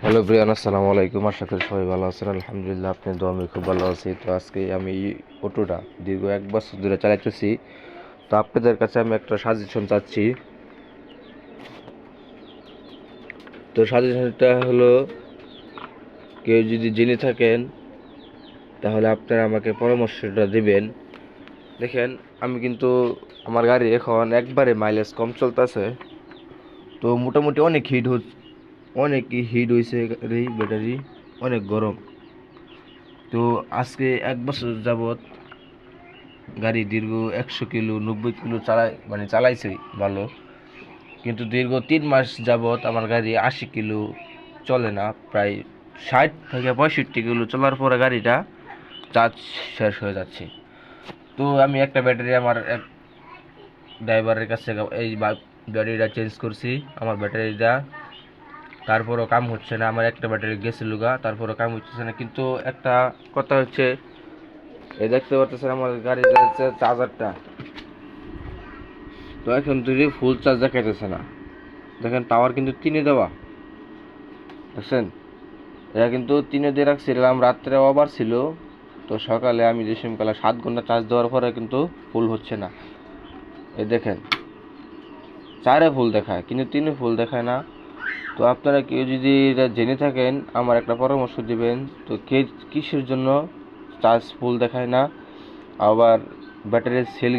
Hello Brian, আসসালামু আলাইকুম। আশা করি সবাই ভালো আছেন। আলহামদুলিল্লাহ, আপনি দোয়া আমি খুব ভালো আছি। তো আজকে আমি অটোটা দীর্ঘ 1 বছর ধরে চালাইতেছি। তো আপনাদের কাছে আমি একটা সাজেশন চাচ্ছি। তো সাজেশনটা হলো, কেউ যদি জেনে থাকেন তাহলে আপনারা আমাকে পরামর্শটা দিবেন। দেখেন, আমি কিন্তু আমার গাড়ি এখন একবারে মাইলেজ কম চলতেছে। তো মোটামুটি অনেক হিট হয়েছে, ব্যাটারি অনেক গরম। তো আজকে 1 বছর যাবত গাড়ি দীর্ঘ 100 কিলো 90 কিলো চালাইছি ভালো, কিন্তু দীর্ঘ 3 মাস যাবত আমার গাড়ি 80 কিলো চলে না। প্রায় 60 থেকে 65 কিলো চলার পরে গাড়িটা চার্জ শেষ হয়ে যাচ্ছে। তো আমি একটা ব্যাটারি আমার এক ড্রাইভারের কাছে এই ব্যাটারিটা চেঞ্জ করছি, আমার ব্যাটারিটা, তারপরও কাম হচ্ছে না। আমার একটা ব্যাটারি গেছিল গা, তারপরও কাম হচ্ছে না। কিন্তু একটা কথা হচ্ছে, এই দেখতে পাচ্ছেন আমার গাড়ির চার্জারটা, তো এখন যদি ফুল চার্জ দেখাইতেছে না। দেখেন, পাওয়ার কিন্তু 3-এ দেওয়া, দেখছেন? এটা কিন্তু 3-এ দিয়ে রাখছিলাম, রাত্রে ওভার ছিল। তো সকালে আমি যে সময়কালে 7 ঘন্টা চার্জ দেওয়ার পরে কিন্তু ফুল হচ্ছে না। এই দেখেন, 4-এ ফুল দেখায় কিন্তু 3-এ ফুল দেখায় না। তো আপনারা কেউ যদি এটা জেনে থাকেন আমার একটা পরামর্শ দিবেন। তো কিসের জন্য চার্জ ফুল দেখায় না, আবার ব্যাটারির সেল